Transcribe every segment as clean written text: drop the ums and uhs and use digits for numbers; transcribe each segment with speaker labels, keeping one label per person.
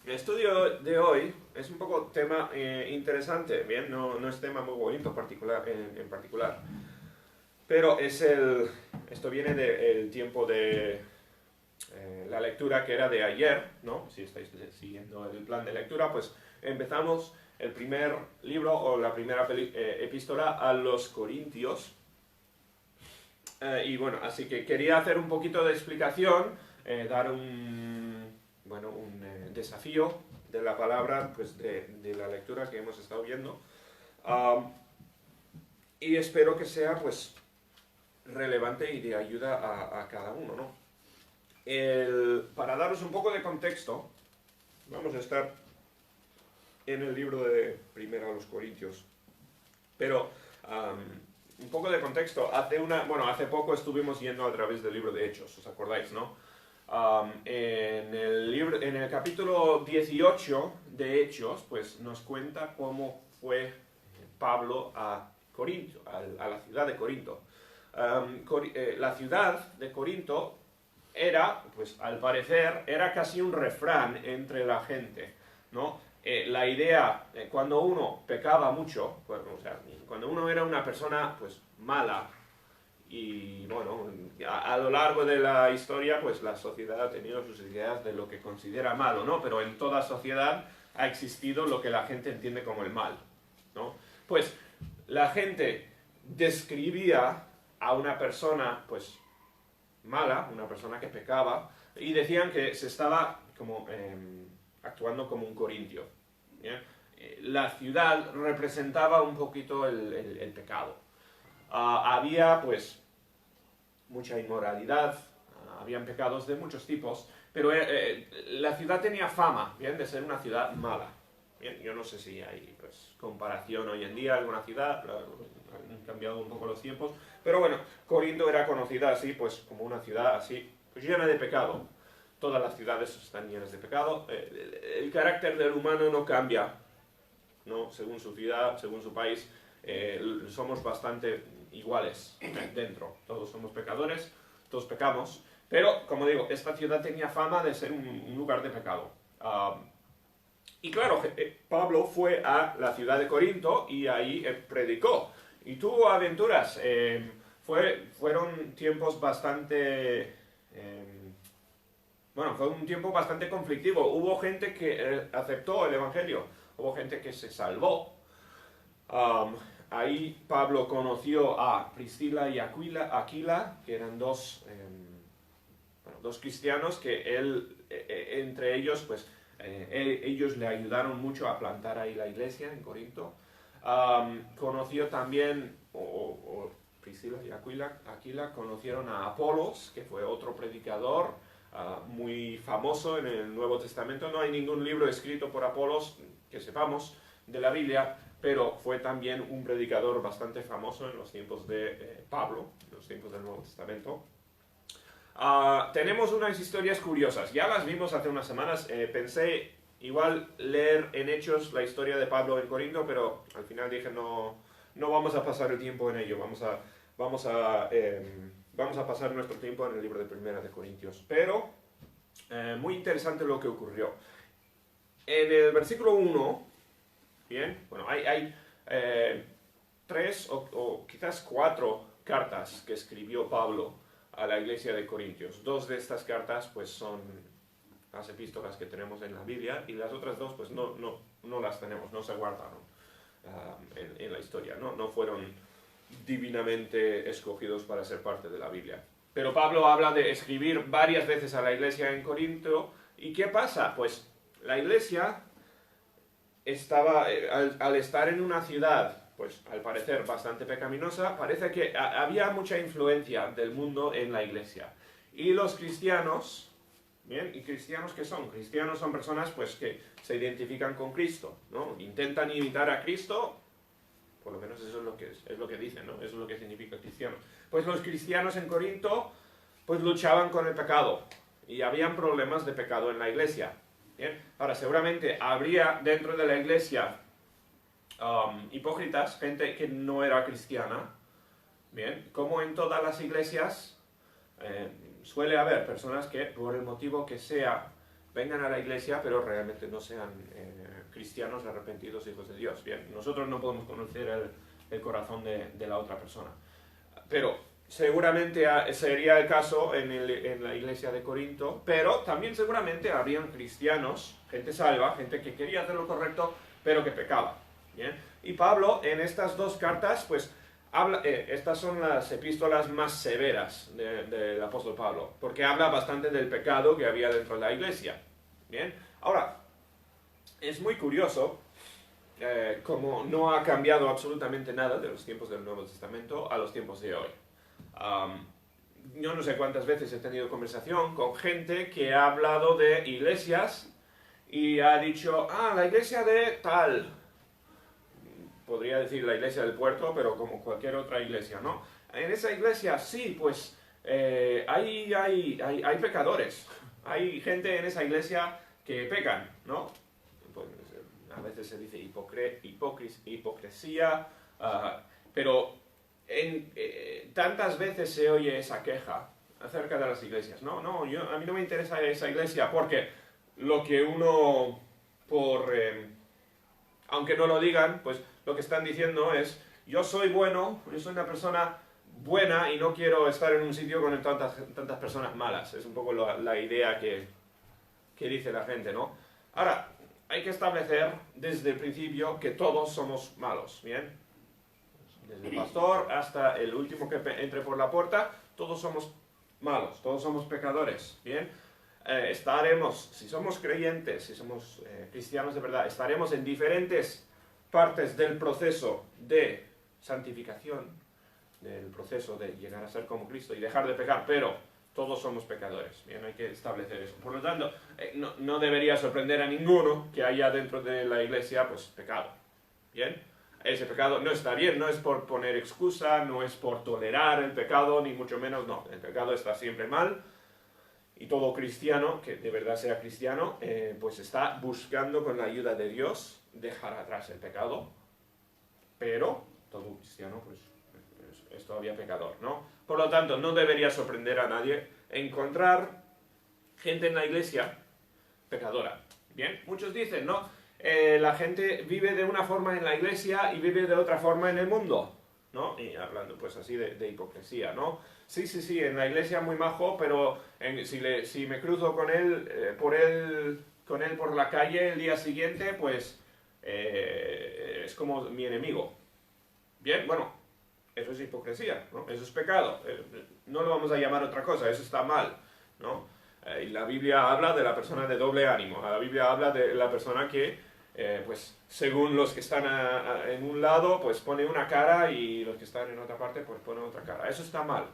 Speaker 1: El estudio de hoy es un poco tema interesante, bien, no es tema muy bonito en particular, pero esto viene del tiempo de la lectura que era de ayer, ¿no? Si estáis siguiendo el plan de lectura, pues empezamos el primer libro o la primera epístola a los Corintios. Y bueno, así que quería hacer un poquito de explicación, dar un desafío de la palabra, pues de la lectura que hemos estado viendo. Y espero que sea pues relevante y de ayuda a cada uno, ¿no? Para daros un poco de contexto, vamos a estar en el libro de Primera a los Corintios. Pero un poco de contexto, hace poco estuvimos yendo a través del libro de Hechos, ¿os acordáis, no? En el capítulo 18 de Hechos, pues nos cuenta cómo fue Pablo a Corinto, a la ciudad de Corinto. La ciudad de Corinto era, pues al parecer, era casi un refrán entre la gente, ¿no? La idea, cuando uno pecaba mucho, cuando uno era una persona pues mala, y bueno, a lo largo de la historia, pues la sociedad ha tenido sus ideas de lo que considera malo, ¿no? Pero en toda sociedad ha existido lo que la gente entiende como el mal, ¿no? Pues la gente describía a una persona, pues, mala, una persona que pecaba, y decían que se estaba como actuando como un corintio, ¿bien? La ciudad representaba un poquito el pecado. Había pues mucha inmoralidad, habían pecados de muchos tipos, pero la ciudad tenía fama, ¿bien?, de ser una ciudad mala. Bien, yo no sé si hay pues comparación hoy en día, alguna ciudad, han cambiado un poco los tiempos, pero bueno, Corinto era conocida así, pues como una ciudad así, pues llena de pecado. Todas las ciudades están llenas de pecado. El carácter del humano no cambia, ¿no? Según su ciudad, según su país, somos bastante iguales dentro. Todos somos pecadores, todos pecamos, pero como digo, esta ciudad tenía fama de ser un lugar de pecado. Y claro, Pablo fue a la ciudad de Corinto y ahí predicó. Y tuvo aventuras. Fueron tiempos bastante... fue un tiempo bastante conflictivo. Hubo gente que aceptó el Evangelio. Hubo gente que se salvó. Ahí Pablo conoció a Priscila y Aquila, que eran dos cristianos que entre ellos, pues, ellos le ayudaron mucho a plantar ahí la iglesia en Corinto. Conoció también, Priscila y Aquila conocieron a Apolos, que fue otro predicador muy famoso en el Nuevo Testamento. No hay ningún libro escrito por Apolos que sepamos de la Biblia, pero fue también un predicador bastante famoso en los tiempos de Pablo, en los tiempos del Nuevo Testamento. Tenemos unas historias curiosas, ya las vimos hace unas semanas. Pensé igual leer en Hechos la historia de Pablo en Corinto, pero al final dije no vamos a pasar el tiempo en ello, vamos a pasar nuestro tiempo en el libro de Primera de Corintios. Pero muy interesante lo que ocurrió. En el versículo 1, bien, bueno, hay 3 o quizás 4 cartas que escribió Pablo a la iglesia de Corintios. 2 de estas cartas pues son las epístolas que tenemos en la Biblia, y las otras 2 pues no las tenemos, no se guardaron en la historia, no fueron divinamente escogidos para ser parte de la Biblia. Pero Pablo habla de escribir varias veces a la iglesia en Corinto. ¿Y qué pasa? Pues la iglesia estaba, al estar en una ciudad, pues al parecer bastante pecaminosa, parece que había mucha influencia del mundo en la iglesia. Y los cristianos, ¿bien? ¿Y cristianos qué son? Cristianos son personas pues que se identifican con Cristo, ¿no? Intentan imitar a Cristo, por lo menos eso es lo que dicen, ¿no? Eso es lo que significa cristiano. Pues los cristianos en Corinto pues luchaban con el pecado, y habían problemas de pecado en la iglesia. Bien, ahora seguramente habría dentro de la iglesia hipócritas, gente que no era cristiana. Bien, como en todas las iglesias suele haber personas que por el motivo que sea vengan a la iglesia, pero realmente no sean cristianos arrepentidos, hijos de Dios. Bien, nosotros no podemos conocer el corazón de la otra persona. Pero seguramente sería el caso en la iglesia de Corinto, pero también seguramente habrían cristianos, gente salva, gente que quería hacer lo correcto, pero que pecaba. ¿Bien? Y Pablo en estas dos cartas, pues, estas son las epístolas más severas del apóstol Pablo, porque habla bastante del pecado que había dentro de la iglesia. ¿Bien? Ahora, es muy curioso como no ha cambiado absolutamente nada de los tiempos del Nuevo Testamento a los tiempos de hoy. Yo no sé cuántas veces he tenido conversación con gente que ha hablado de iglesias y ha dicho, la iglesia de tal. Podría decir la iglesia del puerto, pero como cualquier otra iglesia, ¿no? En esa iglesia, sí, pues hay pecadores. Hay gente en esa iglesia que pecan, ¿no? Pues, a veces se dice hipocresía, pero tantas veces se oye esa queja acerca de las iglesias. No, a mí no me interesa esa iglesia porque lo que uno, aunque no lo digan, pues lo que están diciendo es, yo soy bueno, yo soy una persona buena y no quiero estar en un sitio con tantas personas malas. Es un poco la idea que dice la gente, ¿no? Ahora, hay que establecer desde el principio que todos somos malos, ¿bien? Desde el pastor hasta el último que entre por la puerta, todos somos malos, todos somos pecadores, ¿bien? Si somos creyentes, si somos cristianos de verdad, estaremos en diferentes partes del proceso de santificación, del proceso de llegar a ser como Cristo y dejar de pecar, pero todos somos pecadores. Bien, hay que establecer eso. Por lo tanto, no debería sorprender a ninguno que haya dentro de la iglesia, pues, pecado. Bien, ese pecado no está bien, no es por poner excusa, no es por tolerar el pecado, ni mucho menos, no. El pecado está siempre mal. Y todo cristiano, que de verdad sea cristiano, pues está buscando con la ayuda de Dios dejar atrás el pecado, pero todo cristiano pues es todavía pecador, ¿no? Por lo tanto, no debería sorprender a nadie encontrar gente en la iglesia pecadora. Bien, muchos dicen, ¿no? La gente vive de una forma en la iglesia y vive de otra forma en el mundo, ¿no? Y hablando pues así de hipocresía, ¿no? Sí, en la iglesia muy majo, pero si me cruzo con él, por la calle el día siguiente, pues es como mi enemigo. Bien, bueno, eso es hipocresía, ¿no? Eso es pecado. No lo vamos a llamar otra cosa, eso está mal, ¿no? Y la Biblia habla de la persona de doble ánimo. La Biblia habla de la persona que, pues, según los que están en un lado, pues pone una cara y los que están en otra parte, pues ponen otra cara. Eso está mal,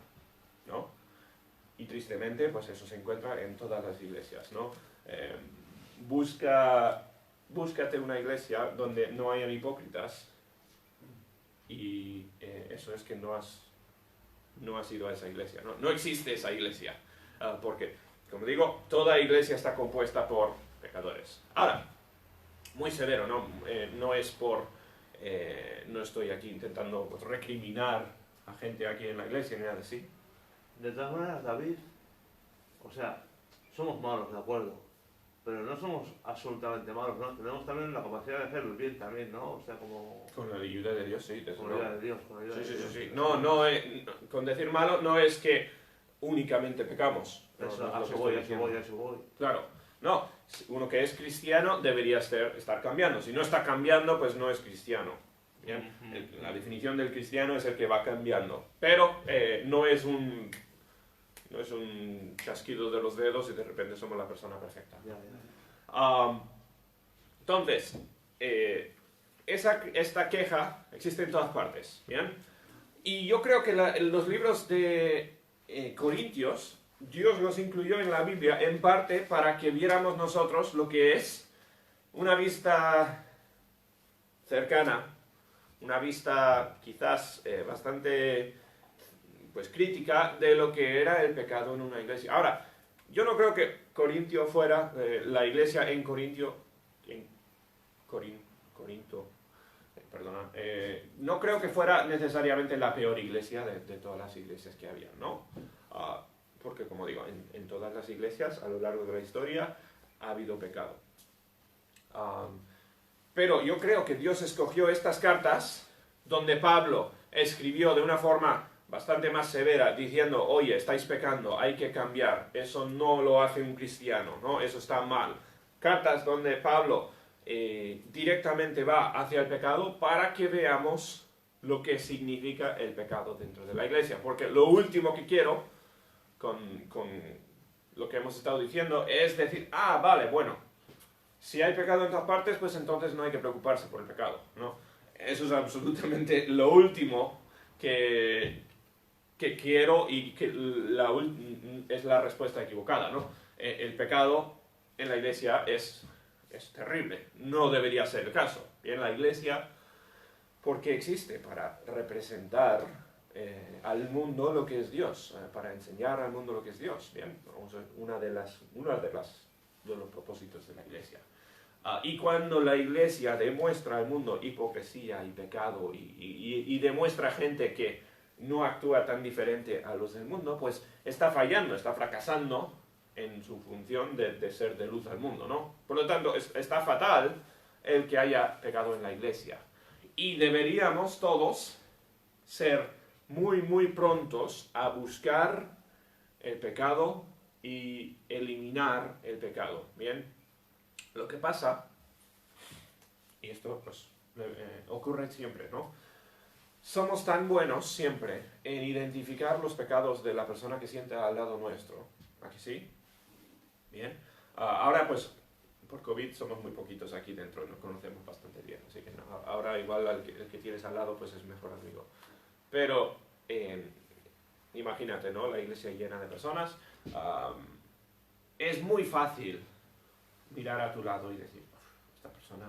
Speaker 1: ¿no? Y tristemente, pues eso se encuentra en todas las iglesias, ¿no? Búscate una iglesia donde no hayan hipócritas y eso es que no has ido a esa iglesia, ¿no? No existe esa iglesia, porque, como digo, toda iglesia está compuesta por pecadores. Ahora, muy severo, ¿no? No estoy aquí intentando pues, recriminar a gente aquí en la iglesia ni nada así.
Speaker 2: De todas maneras, David, o sea, somos malos, de acuerdo, pero no somos absolutamente malos, ¿no? Tenemos también la capacidad de hacer el bien también, ¿no? O sea, como...
Speaker 1: Con la ayuda de Dios, sí.
Speaker 2: Con la ayuda de Dios, con la ayuda de Dios.
Speaker 1: Sí. No, con decir malo no es que únicamente pecamos.
Speaker 2: Eso, a eso voy.
Speaker 1: Claro, no, uno que es cristiano debería estar cambiando. Si no está cambiando, pues no es cristiano. ¿Bien? La definición del cristiano es el que va cambiando. Pero no es un chasquido de los dedos y de repente somos la persona perfecta. Entonces, esta queja existe en todas partes. ¿Bien? Y yo creo que los libros de Corintios, Dios los incluyó en la Biblia en parte para que viéramos nosotros lo que es una vista cercana, una vista quizás bastante pues crítica de lo que era el pecado en una iglesia. Ahora, yo no creo que Corintio fuera, la iglesia en Corinto, no creo que fuera necesariamente la peor iglesia de todas las iglesias que había, ¿no? Porque, como digo, en todas las iglesias a lo largo de la historia ha habido pecado. Pero yo creo que Dios escogió estas cartas donde Pablo escribió de una forma bastante más severa, diciendo, oye, estáis pecando, hay que cambiar, eso no lo hace un cristiano, ¿no? Eso está mal. Cartas donde Pablo directamente va hacia el pecado para que veamos lo que significa el pecado dentro de la iglesia. Porque lo último que quiero con lo que hemos estado diciendo es decir, vale, bueno, si hay pecado en todas partes, pues entonces no hay que preocuparse por el pecado, ¿no? Eso es absolutamente lo último que quiero y que es la respuesta equivocada, ¿no? El pecado en la iglesia es terrible, no debería ser el caso. Bien, la iglesia, porque existe para representar al mundo lo que es Dios, para enseñar al mundo lo que es Dios. Bien, uno de los propósitos de la iglesia. Y cuando la iglesia demuestra al mundo hipocresía y pecado y demuestra gente que no actúa tan diferente a los del mundo, pues está fallando, está fracasando en su función de ser de luz al mundo, ¿no? Por lo tanto, está fatal el que haya pecado en la iglesia. Y deberíamos todos ser muy, muy prontos a buscar el pecado y eliminar el pecado, ¿bien? Lo que pasa, y esto pues ocurre siempre, ¿no? Somos tan buenos siempre en identificar los pecados de la persona que sienta al lado nuestro. ¿A que sí? Bien. Ahora pues, por COVID somos muy poquitos aquí dentro, nos conocemos bastante bien. Así que no, ahora igual el que tienes al lado pues es mejor amigo. Pero imagínate, ¿no? La iglesia llena de personas. Es muy fácil mirar a tu lado y decir, esta persona...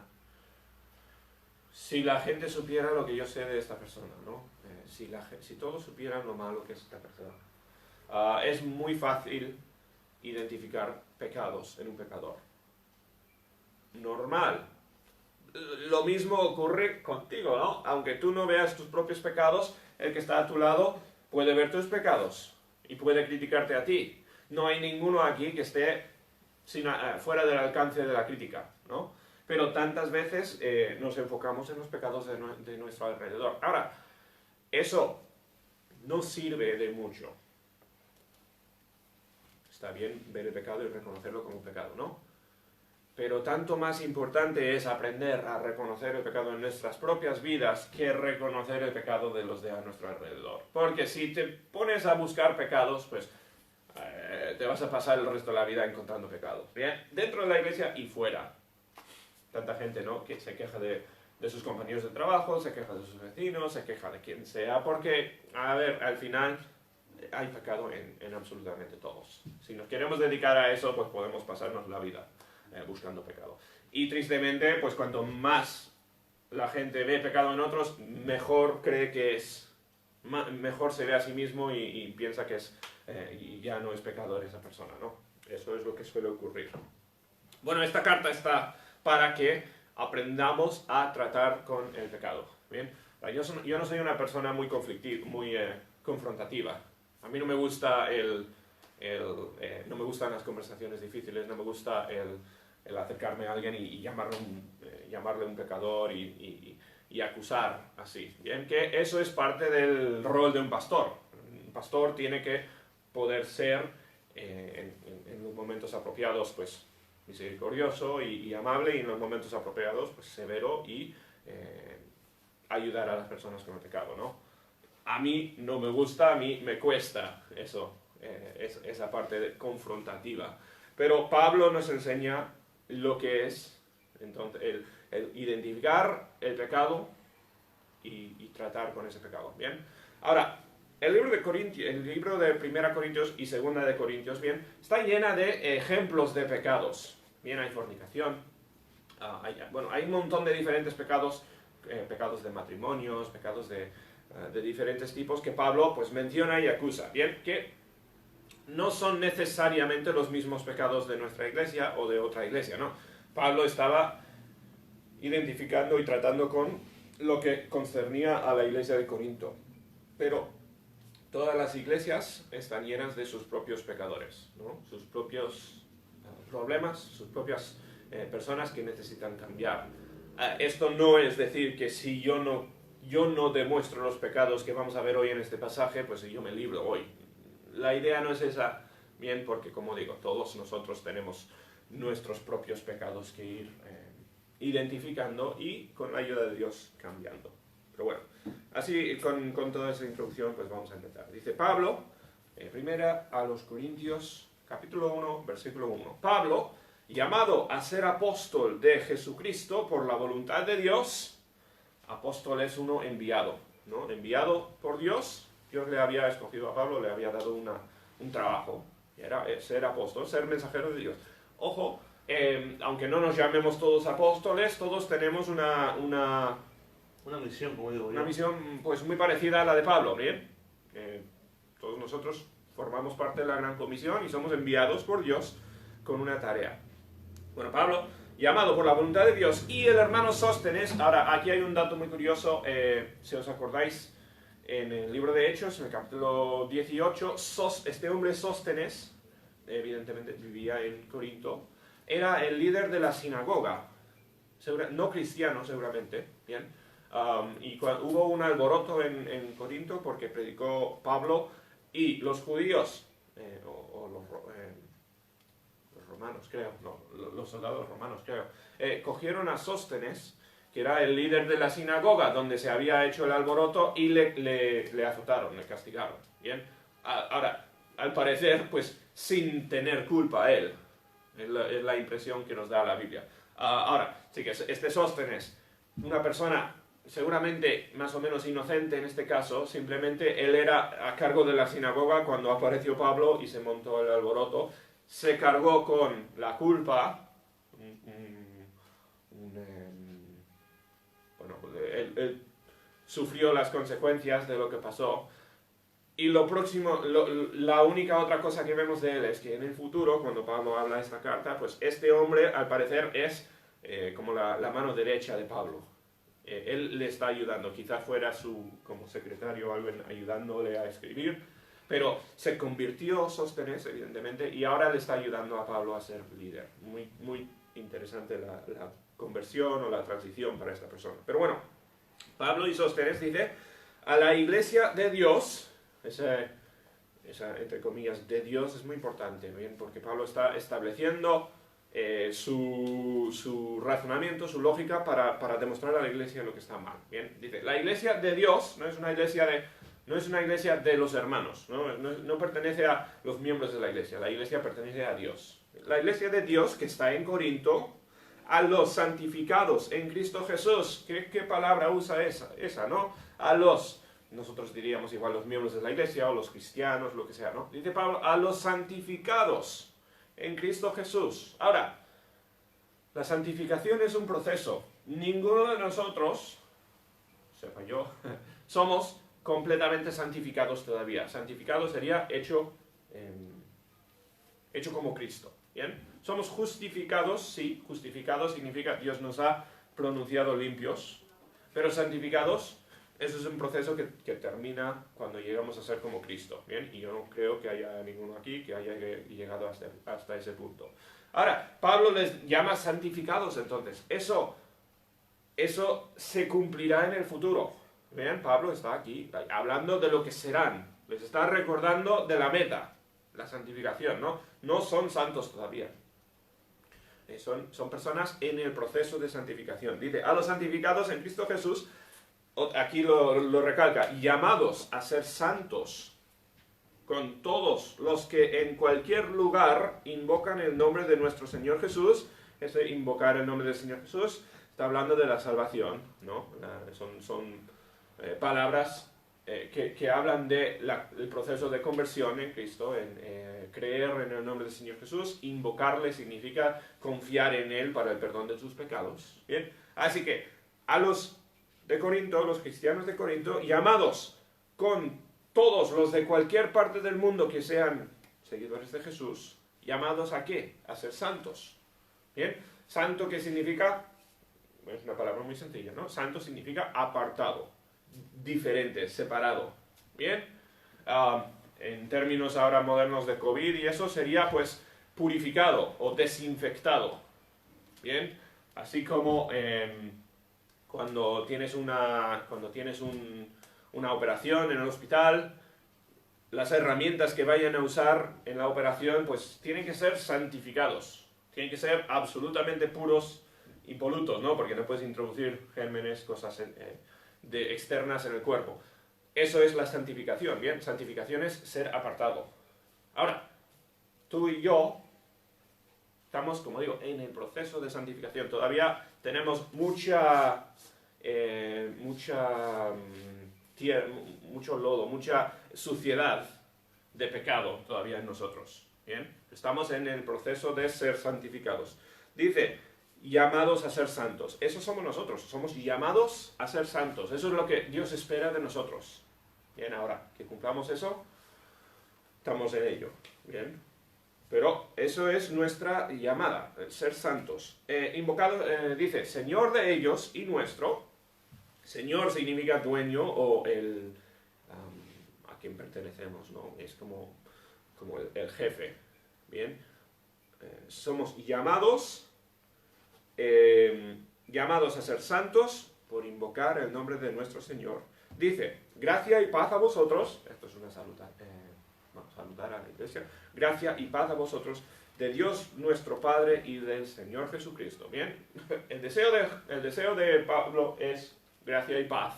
Speaker 1: Si la gente supiera lo que yo sé de esta persona, ¿no? Si todos supieran lo malo que es esta persona. Es muy fácil identificar pecados en un pecador. Normal. Lo mismo ocurre contigo, ¿no? Aunque tú no veas tus propios pecados, el que está a tu lado puede ver tus pecados y puede criticarte a ti. No hay ninguno aquí que esté fuera del alcance de la crítica, ¿no? Pero tantas veces nos enfocamos en los pecados de nuestro alrededor. Ahora, eso no sirve de mucho. Está bien ver el pecado y reconocerlo como pecado, ¿no? Pero tanto más importante es aprender a reconocer el pecado en nuestras propias vidas que reconocer el pecado de los de a nuestro alrededor. Porque si te pones a buscar pecados, pues te vas a pasar el resto de la vida encontrando pecados. ¿Bien? Dentro de la iglesia y fuera. Tanta gente, ¿no?, que se queja de sus compañeros de trabajo, se queja de sus vecinos, se queja de quien sea, porque, a ver, al final hay pecado en absolutamente todos. Si nos queremos dedicar a eso, pues podemos pasarnos la vida buscando pecado. Y tristemente, pues cuanto más la gente ve pecado en otros, mejor cree que es, mejor se ve a sí mismo y piensa que es, y ya no es pecador esa persona, ¿no? Eso es lo que suele ocurrir. Bueno, esta carta está para que aprendamos a tratar con el pecado. ¿Bien? Yo no soy una persona muy confrontativa. A mí no me gusta no me gustan las conversaciones difíciles, no me gusta el acercarme a alguien y llamarle un pecador y acusar así. Bien, que eso es parte del rol de un pastor. Un pastor tiene que poder ser en los momentos apropiados, pues, misericordioso y amable, y en los momentos apropiados, pues severo y ayudar a las personas con el pecado, ¿no? A mí no me gusta, a mí me cuesta eso, esa parte confrontativa. Pero Pablo nos enseña lo que es, entonces, el identificar el pecado y tratar con ese pecado, ¿bien? Ahora, el libro de 1 Corintios y 2 de Corintios, bien, está llena de ejemplos de pecados. Bien, hay fornicación, hay un montón de diferentes pecados, pecados de matrimonios, pecados de diferentes tipos que Pablo pues menciona y acusa. Bien, que no son necesariamente los mismos pecados de nuestra iglesia o de otra iglesia, ¿no? Pablo estaba identificando y tratando con lo que concernía a la iglesia de Corinto. Pero todas las iglesias están llenas de sus propios pecadores, ¿no? Sus propios problemas, sus propias personas que necesitan cambiar. Esto no es decir que si yo no demuestro los pecados que vamos a ver hoy en este pasaje, pues yo me libro hoy. La idea no es esa, bien, porque como digo, todos nosotros tenemos nuestros propios pecados que ir identificando y con la ayuda de Dios cambiando. Pero bueno, así con toda esa introducción pues vamos a empezar. Dice Pablo, primera a los Corintios, capítulo 1, versículo 1. Pablo, llamado a ser apóstol de Jesucristo por la voluntad de Dios. Apóstol es uno enviado, ¿no? Enviado por Dios. Dios le había escogido a Pablo, le había dado un trabajo. Y era ser apóstol, ser mensajero de Dios. Ojo, aunque no nos llamemos todos apóstoles, todos tenemos una
Speaker 2: misión, como digo yo.
Speaker 1: Una misión pues muy parecida a la de Pablo, ¿bien? Todos nosotros formamos parte de la gran comisión y somos enviados por Dios con una tarea. Bueno, Pablo, llamado por la voluntad de Dios, y el hermano Sóstenes. Ahora, aquí hay un dato muy curioso, si os acordáis, en el libro de Hechos, en el capítulo 18, este hombre Sóstenes, evidentemente vivía en Corinto, era el líder de la sinagoga, no cristiano seguramente, ¿bien? Y hubo un alboroto en Corinto porque predicó Pablo, y los judíos, los romanos creo, no, los soldados romanos creo, cogieron a Sóstenes, que era el líder de la sinagoga donde se había hecho el alboroto, y le azotaron, le castigaron. ¿Bien? Ahora, al parecer, pues sin tener culpa él, es la impresión que nos da la Biblia. Ahora, sí que este Sóstenes, una persona seguramente más o menos inocente en este caso, simplemente él era a cargo de la sinagoga cuando apareció Pablo y se montó el alboroto, se cargó con la culpa, bueno, él sufrió las consecuencias de lo que pasó, y lo próximo, la única otra cosa que vemos de él es que en el futuro, cuando Pablo habla esta carta, pues este hombre al parecer es como la mano derecha de Pablo. Él le está ayudando, quizás fuera como secretario o algo ayudándole a escribir, pero se convirtió Sóstenes, evidentemente, y ahora le está ayudando a Pablo a ser líder. Muy, muy interesante la conversión o la transición para esta persona. Pero bueno, Pablo y Sóstenes dice, a la iglesia de Dios, esa entre comillas, de Dios es muy importante, ¿bien? Porque Pablo está estableciendo su razonamiento, su lógica para demostrar a la iglesia lo que está mal. Bien, dice, la iglesia de Dios no es una iglesia de los hermanos, no pertenece a los miembros de la iglesia pertenece a Dios. La iglesia de Dios que está en Corinto, a los santificados en Cristo Jesús. ¿Qué palabra usa esa, no? Nosotros diríamos igual los miembros de la iglesia o los cristianos, lo que sea, ¿no? Dice Pablo, a los santificados en Cristo Jesús. Ahora, la santificación es un proceso. Ninguno de nosotros, sepa yo, somos completamente santificados todavía. Santificado sería hecho como Cristo. ¿Bien? Somos justificados, sí, justificados significa Dios nos ha pronunciado limpios, pero santificados, eso es un proceso que termina cuando llegamos a ser como Cristo, ¿bien? Y yo no creo que haya ninguno aquí que haya llegado hasta ese punto. Ahora, Pablo les llama santificados, entonces. Eso se cumplirá en el futuro. ¿Bien? Pablo está aquí hablando de lo que serán. Les está recordando de la meta, la santificación, ¿no? No son santos todavía. Son personas en el proceso de santificación. Dice, a los santificados en Cristo Jesús, aquí lo recalca, llamados a ser santos con todos los que en cualquier lugar invocan el nombre de nuestro Señor Jesús. Ese invocar el nombre del Señor Jesús está hablando de la salvación, ¿no? Son palabras que hablan del proceso de conversión en Cristo, en creer en el nombre del Señor Jesús. Invocarle significa confiar en Él para el perdón de tus pecados. ¿Bien? Así que a los de Corinto, los cristianos de Corinto, llamados con todos los de cualquier parte del mundo que sean seguidores de Jesús, llamados ¿a qué? A ser santos. ¿Bien? Santo, ¿qué significa? Es una palabra muy sencilla, ¿no? Santo significa apartado, diferente, separado. ¿Bien? En términos ahora modernos de COVID y eso sería, pues, purificado o desinfectado. Bien, así como cuando tienes una operación en el hospital, las herramientas que vayan a usar en la operación pues tienen que ser santificados, tienen que ser absolutamente puros, impolutos, ¿no? Porque no puedes introducir gérmenes, cosas externas en el cuerpo. Eso es la santificación, ¿bien? Santificación es ser apartado. Ahora, tú y yo estamos, como digo, en el proceso de santificación. Todavía tenemos mucho lodo, mucha suciedad de pecado todavía en nosotros. ¿Bien? Estamos en el proceso de ser santificados. Dice, llamados a ser santos. Eso somos nosotros, somos llamados a ser santos. Eso es lo que Dios espera de nosotros. Bien, ahora que cumplamos eso, estamos en ello. Bien. Pero eso es nuestra llamada, ser santos. Invocado, dice, Señor de ellos y nuestro. Señor significa dueño o a quien pertenecemos, ¿no? Es como el jefe. Bien. Somos llamados a ser santos por invocar el nombre de nuestro Señor. Dice, gracia y paz a vosotros. Esto es una saludar a la iglesia. Gracia y paz a vosotros, de Dios nuestro Padre y del Señor Jesucristo. Bien, el deseo de Pablo es gracia y paz.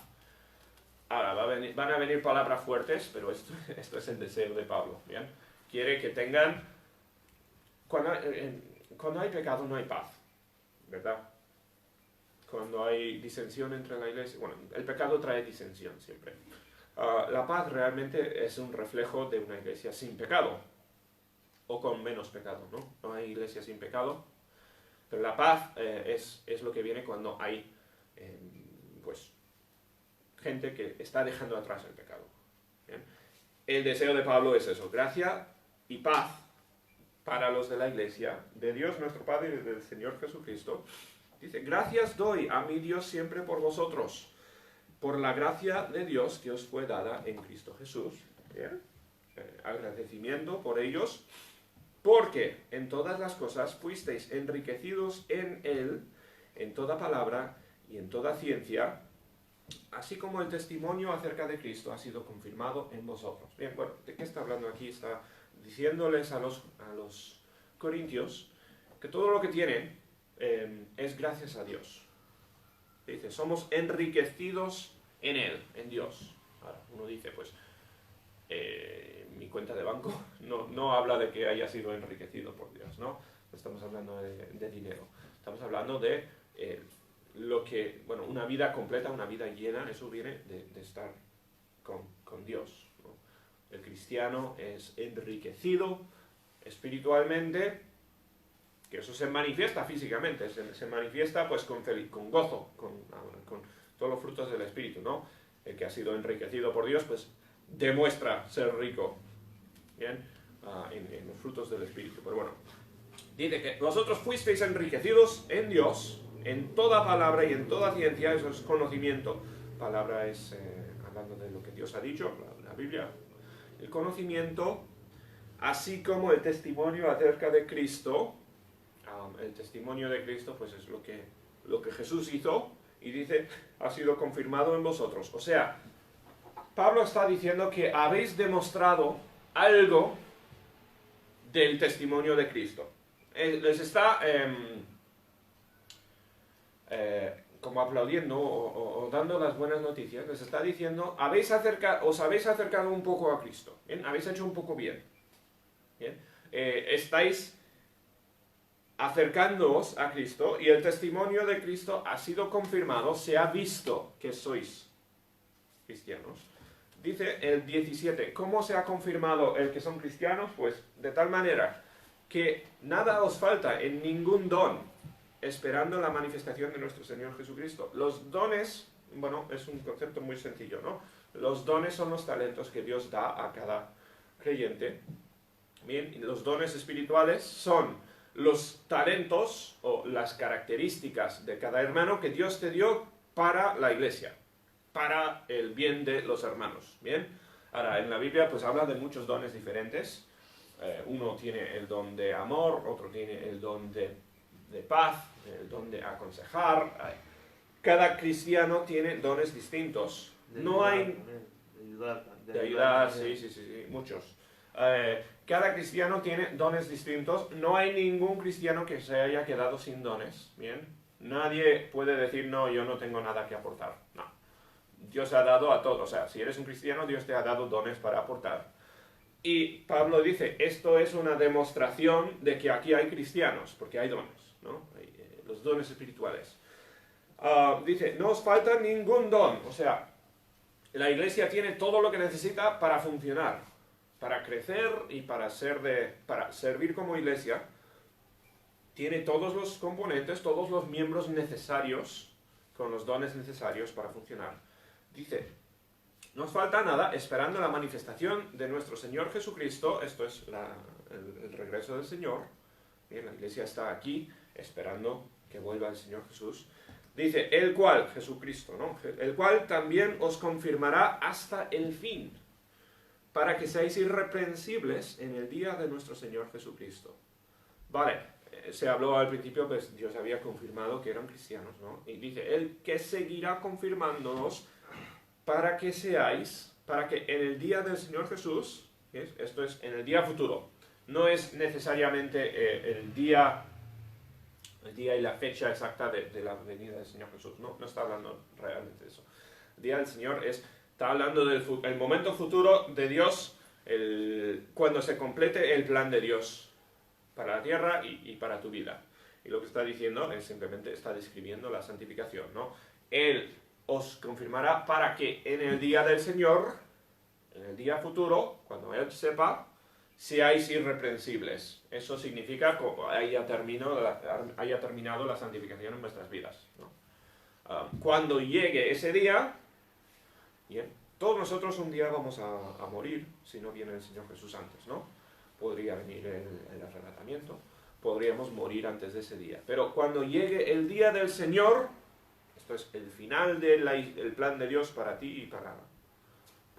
Speaker 1: Ahora, van a venir palabras fuertes, pero esto es el deseo de Pablo. Bien, quiere que tengan... Cuando hay pecado no hay paz, ¿verdad? Cuando hay disensión entre la iglesia... Bueno, el pecado trae disensión siempre. La paz realmente es un reflejo de una iglesia sin pecado, o con menos pecado, ¿no? No hay iglesia sin pecado, pero la paz es lo que viene cuando hay, pues, gente que está dejando atrás el pecado. ¿Bien? El deseo de Pablo es eso, gracia y paz para los de la iglesia, de Dios nuestro Padre y del Señor Jesucristo. Dice, gracias doy a mi Dios siempre por vosotros, por la gracia de Dios que os fue dada en Cristo Jesús. ¿Bien? Agradecimiento por ellos, porque en todas las cosas fuisteis enriquecidos en Él, en toda palabra y en toda ciencia, así como el testimonio acerca de Cristo ha sido confirmado en vosotros. Bien, bueno, ¿de qué está hablando aquí? Está diciéndoles a los corintios que todo lo que tienen es gracias a Dios. Dice, somos enriquecidos en Él, en Dios. Ahora, uno dice, pues, mi cuenta de banco no habla de que haya sido enriquecido por Dios, ¿no? No estamos hablando de dinero. Estamos hablando de una vida completa, una vida llena, eso viene de estar con Dios, ¿no? El cristiano es enriquecido espiritualmente, que eso se manifiesta físicamente, se manifiesta pues con gozo, con todos los frutos del Espíritu, ¿no? El que ha sido enriquecido por Dios, pues demuestra ser rico, ¿bien? En los frutos del Espíritu. Pero bueno, dice que vosotros fuisteis enriquecidos en Dios, en toda palabra y en toda ciencia, eso es conocimiento. Palabra es, hablando de lo que Dios ha dicho, la Biblia, el conocimiento, así como el testimonio acerca de Cristo. El testimonio de Cristo pues es lo que Jesús hizo, y dice, ha sido confirmado en vosotros. O sea, Pablo está diciendo que habéis demostrado algo del testimonio de Cristo. Les está como aplaudiendo o dando las buenas noticias. Les está diciendo, os habéis acercado un poco a Cristo. ¿Bien? Habéis hecho un poco bien. ¿Bien? Estáis acercándoos a Cristo, y el testimonio de Cristo ha sido confirmado, se ha visto que sois cristianos. Dice el 17, ¿cómo se ha confirmado el que son cristianos? Pues de tal manera que nada os falta en ningún don, esperando la manifestación de nuestro Señor Jesucristo. Los dones, bueno, es un concepto muy sencillo, ¿no? Los dones son los talentos que Dios da a cada creyente. Bien, y los dones espirituales son los talentos o las características de cada hermano que Dios te dio para la iglesia, para el bien de los hermanos. Bien, ahora en la Biblia pues habla de muchos dones diferentes. Uno tiene el don de amor, otro tiene el don de paz, el don de aconsejar. Cada cristiano tiene dones distintos. No hay... De ayudar, sí, muchos. Cada cristiano tiene dones distintos. No hay ningún cristiano que se haya quedado sin dones. ¿Bien? Nadie puede decir, no, yo no tengo nada que aportar. No. Dios ha dado a todos. O sea, si eres un cristiano, Dios te ha dado dones para aportar. Y Pablo dice, esto es una demostración de que aquí hay cristianos, porque hay dones, ¿no? Hay, los dones espirituales. Dice, no os falta ningún don. O sea, la iglesia tiene todo lo que necesita para funcionar, para crecer y para servir como iglesia. Tiene todos los componentes, todos los miembros necesarios, con los dones necesarios para funcionar. Dice, no os falta nada, esperando la manifestación de nuestro Señor Jesucristo. Esto es el regreso del Señor. Bien, la iglesia está aquí, esperando que vuelva el Señor Jesús. Dice, el cual, Jesucristo, ¿no? El cual también os confirmará hasta el fin, para que seáis irreprensibles en el día de nuestro Señor Jesucristo. Vale, se habló al principio, pues Dios había confirmado que eran cristianos, ¿no? Y dice, el que seguirá confirmándonos para que en el día del Señor Jesús, ¿ves? Esto es en el día futuro, no es necesariamente el día y la fecha exacta de la venida del Señor Jesús. No está hablando realmente de eso. El día del Señor está hablando del momento futuro de Dios, cuando se complete el plan de Dios para la tierra y para tu vida. Y lo que está diciendo es simplemente está describiendo la santificación, ¿no? Él os confirmará para que en el día del Señor, en el día futuro, cuando Él sepa, seáis irreprensibles. Eso significa que haya terminado la santificación en vuestras vidas, ¿no? Cuando llegue ese día, bien, todos nosotros un día vamos a morir si no viene el Señor Jesús antes, ¿no? Podría venir el arrebatamiento, podríamos morir antes de ese día. Pero cuando llegue el día del Señor, esto es el final del plan de Dios para ti y para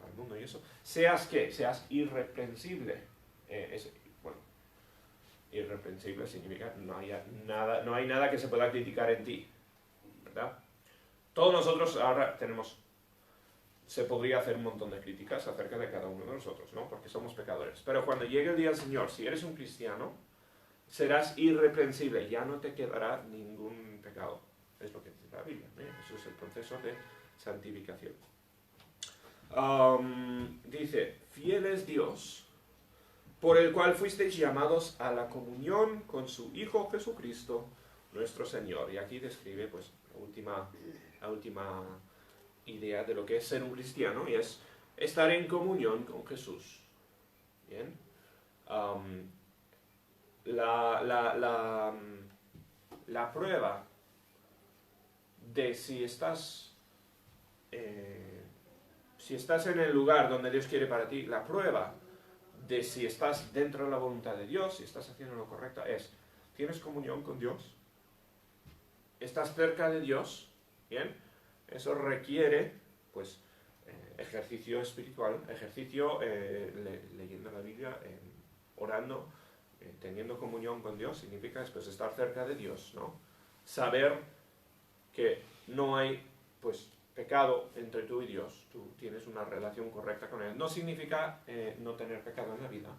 Speaker 1: el mundo y eso, seas irreprensible. Bueno, irreprensible significa no hay nada que se pueda criticar en ti, ¿verdad? Todos nosotros ahora se podría hacer un montón de críticas acerca de cada uno de nosotros, ¿no? Porque somos pecadores. Pero cuando llegue el día del Señor, si eres un cristiano, serás irreprensible, ya no te quedará ningún pecado. Es lo que dice la Biblia, ¿eh? Eso es el proceso de santificación. Dice, fiel es Dios, por el cual fuisteis llamados a la comunión con su Hijo Jesucristo, nuestro Señor. Y aquí describe pues la última idea de lo que es ser un cristiano, y es estar en comunión con Jesús. Bien. La prueba de si estás en el lugar donde Dios quiere para ti, la prueba de si estás dentro de la voluntad de Dios, si estás haciendo lo correcto, ¿tienes comunión con Dios? ¿Estás cerca de Dios? ¿Bien? Eso requiere, pues, ejercicio espiritual, ejercicio leyendo la Biblia, orando, teniendo comunión con Dios, significa pues, estar cerca de Dios, ¿no? Saber que no hay, pues, pecado entre tú y Dios, tú tienes una relación correcta con Él. No significa no tener pecado en la vida,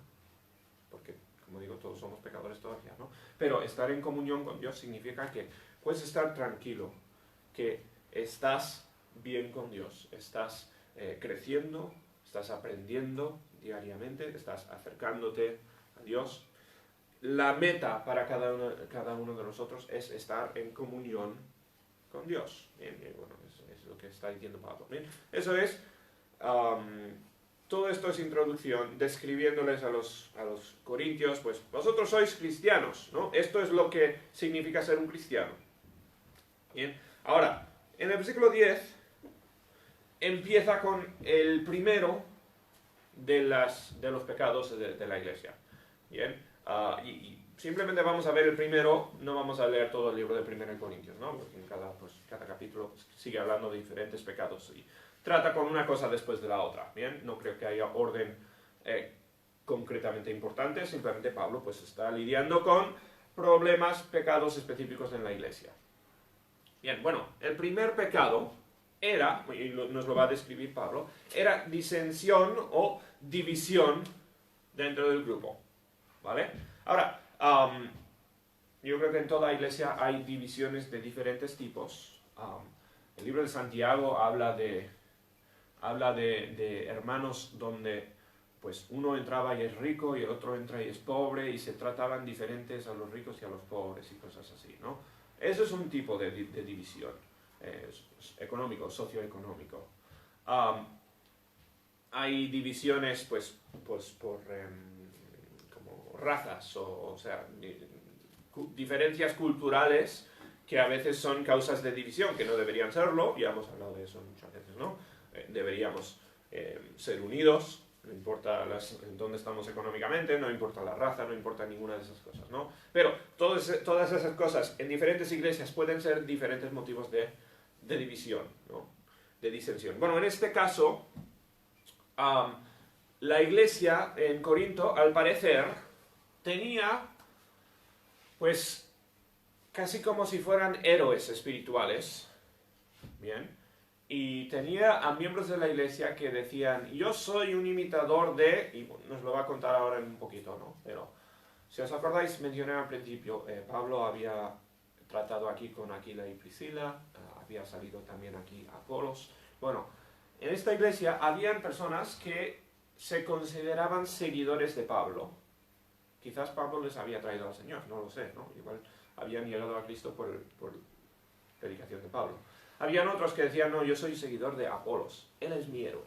Speaker 1: porque, como digo, todos somos pecadores todavía, ¿no? Pero estar en comunión con Dios significa que puedes estar tranquilo, que estás bien con Dios, estás creciendo, estás aprendiendo diariamente, estás acercándote a Dios. La meta para cada uno de nosotros es estar en comunión con Dios. Bien, bueno, es lo que está diciendo Pablo. Bien, eso es, todo esto es introducción, describiéndoles a los corintios, pues vosotros sois cristianos, ¿no? Esto es lo que significa ser un cristiano. Bien, ahora, en el versículo 10 empieza con el primero de los pecados de la iglesia. Bien, y simplemente vamos a ver el primero, no vamos a leer todo el libro de 1 Corintios, ¿no? Porque en cada capítulo sigue hablando de diferentes pecados y trata con una cosa después de la otra. Bien, no creo que haya orden concretamente importante, simplemente Pablo pues está lidiando con problemas, pecados específicos en la iglesia. Bien, bueno, el primer pecado era, y nos lo va a describir Pablo, era disensión o división dentro del grupo, ¿vale? Ahora, yo creo que en toda iglesia hay divisiones de diferentes tipos. El libro de Santiago habla de hermanos donde pues uno entraba y es rico y el otro entra y es pobre y se trataban diferentes a los ricos y a los pobres y cosas así, ¿no? Eso es un tipo de división económico, socioeconómico. Hay divisiones pues por como razas o sea, diferencias culturales que a veces son causas de división, que no deberían serlo, ya hemos hablado de eso muchas veces, ¿no? Deberíamos ser unidos, no importa dónde estamos económicamente, no importa la raza, no importa ninguna de esas cosas, ¿no? Pero todas esas cosas en diferentes iglesias pueden ser diferentes motivos de división, ¿no? De disensión. Bueno, en este caso, la iglesia en Corinto, al parecer, tenía, pues, casi como si fueran héroes espirituales, ¿bien? Y tenía a miembros de la iglesia que decían, yo soy un imitador de, y nos lo va a contar ahora en un poquito, ¿no? Pero, si os acordáis, mencioné al principio, Pablo había tratado aquí con Aquila y Priscila, había salido también aquí Apolos. Bueno, en esta iglesia habían personas que se consideraban seguidores de Pablo. Quizás Pablo les había traído al Señor, no lo sé, ¿no? Igual habían llegado a Cristo por predicación de Pablo. Habían otros que decían, no, yo soy seguidor de Apolos, él es mi héroe.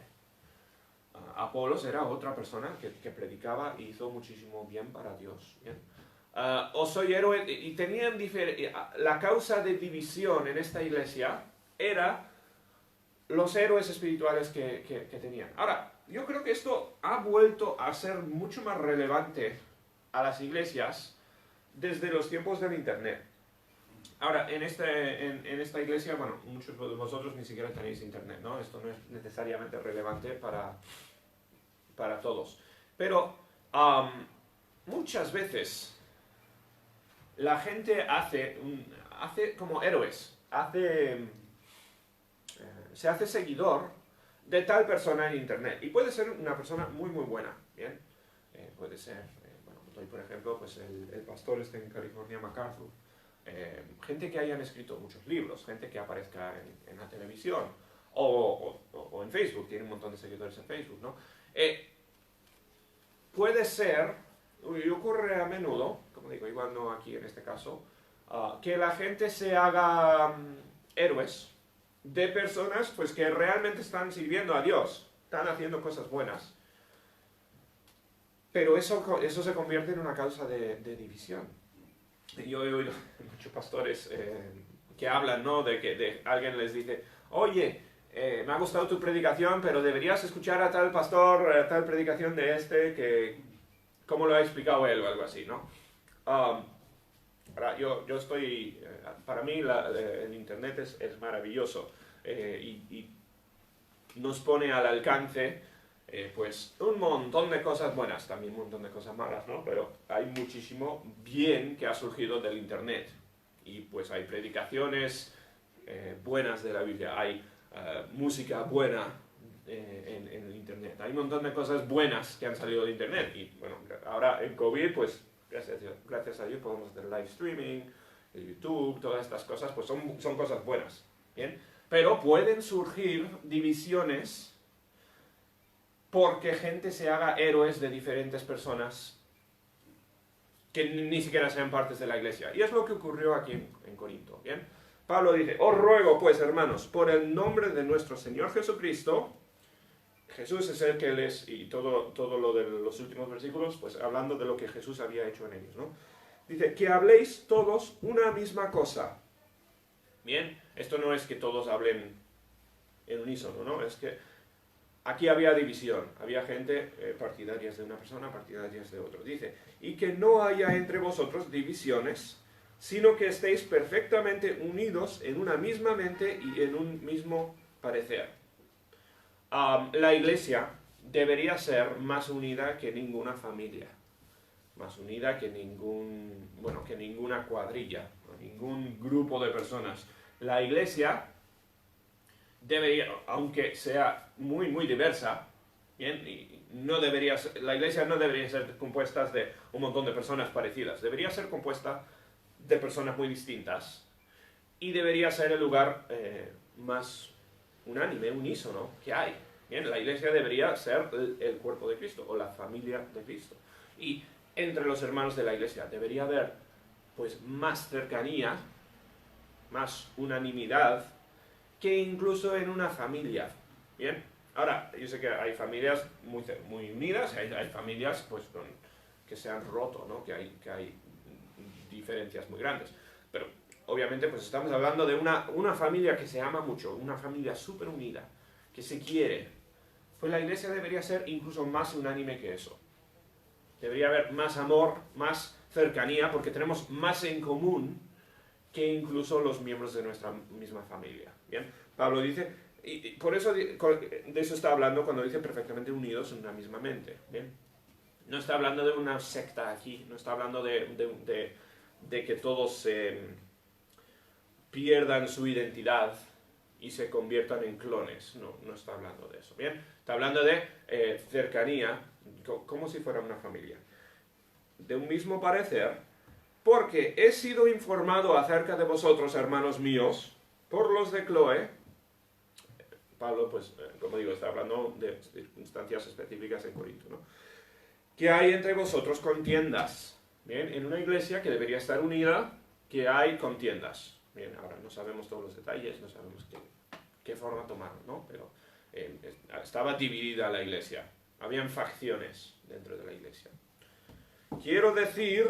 Speaker 1: Apolos era otra persona que predicaba y hizo muchísimo bien para Dios. ¿Bien? O soy héroe, y tenían la causa de división en esta iglesia era los héroes espirituales que tenían. Ahora, yo creo que esto ha vuelto a ser mucho más relevante a las iglesias desde los tiempos del Internet. Ahora, en esta iglesia, bueno, muchos de vosotros ni siquiera tenéis Internet, ¿no? Esto no es necesariamente relevante para todos. Pero muchas veces la gente hace como héroes, se hace seguidor de tal persona en Internet. Y puede ser una persona muy, muy buena, ¿bien? Puede ser, bueno, doy por ejemplo, pues el pastor en California, MacArthur. Gente que hayan escrito muchos libros, gente que aparezca en la televisión o en Facebook, tiene un montón de seguidores en Facebook, ¿no? Puede ser, y ocurre a menudo, como digo, igual no aquí en este caso, que la gente se haga héroes de personas pues, que realmente están sirviendo a Dios, están haciendo cosas buenas. Pero eso se convierte en una causa de división. Yo he oído muchos pastores que hablan, ¿no? De que alguien les dice, oye, me ha gustado tu predicación, pero deberías escuchar a tal pastor, a tal predicación de que cómo lo ha explicado él o algo así, ¿no? Ahora, yo estoy, para mí el Internet es maravilloso y nos pone al alcance pues un montón de cosas buenas, también un montón de cosas malas, ¿no? Pero hay muchísimo bien que ha surgido del Internet. Y pues hay predicaciones buenas de la Biblia, hay música buena en el Internet. Hay un montón de cosas buenas que han salido de Internet. Y bueno, ahora en COVID, pues gracias a Dios podemos hacer live streaming, YouTube, todas estas cosas, pues son cosas buenas, ¿bien? Pero pueden surgir divisiones porque gente se haga héroes de diferentes personas que ni siquiera sean partes de la iglesia. Y es lo que ocurrió aquí en Corinto, ¿bien? Pablo dice, os ruego pues, hermanos, por el nombre de nuestro Señor Jesucristo, Jesús es el que les, y todo lo de los últimos versículos, pues hablando de lo que Jesús había hecho en ellos, ¿no? Dice, que habléis todos una misma cosa. Bien, esto no es que todos hablen en unísono, ¿no? Es que aquí había división, había gente partidarias de una persona, partidarias de otro. Dice, y que no haya entre vosotros divisiones, sino que estéis perfectamente unidos en una misma mente y en un mismo parecer. La iglesia debería ser más unida que ninguna familia, más unida que que ninguna cuadrilla, o ningún grupo de personas. La iglesia debería, aunque sea muy, muy diversa, ¿bien? La iglesia no debería ser compuesta de un montón de personas parecidas, debería ser compuesta de personas muy distintas y debería ser el lugar más unánime, unísono que hay. Bien, la iglesia debería ser el cuerpo de Cristo o la familia de Cristo. Y entre los hermanos de la iglesia debería haber pues más cercanía, más unanimidad que incluso en una familia. Bien, ahora yo sé que hay familias muy, muy unidas, hay familias pues que se han roto, ¿no? que hay diferencias muy grandes, pero obviamente pues estamos hablando de una familia que se ama mucho, una familia súper unida, que se quiere. Pues la iglesia debería ser incluso más unánime que eso. Debería haber más amor, más cercanía, porque tenemos más en común que incluso los miembros de nuestra misma familia. ¿Bien? Pablo dice, y por eso de eso está hablando cuando dice perfectamente unidos en una misma mente. ¿Bien? No está hablando de una secta aquí, no está hablando de que todos pierdan su identidad y se conviertan en clones. No está hablando de eso. ¿Bien? Está hablando de cercanía, como si fuera una familia. De un mismo parecer, porque he sido informado acerca de vosotros, hermanos míos, por los de Cloé. Pablo, pues, como digo, está hablando de circunstancias específicas en Corinto, ¿no? Que hay entre vosotros contiendas. Bien, en una iglesia que debería estar unida, que hay contiendas. Bien, ahora no sabemos todos los detalles, no sabemos qué forma tomaron, ¿no? Pero estaba dividida la iglesia. Habían facciones dentro de la iglesia. Quiero decir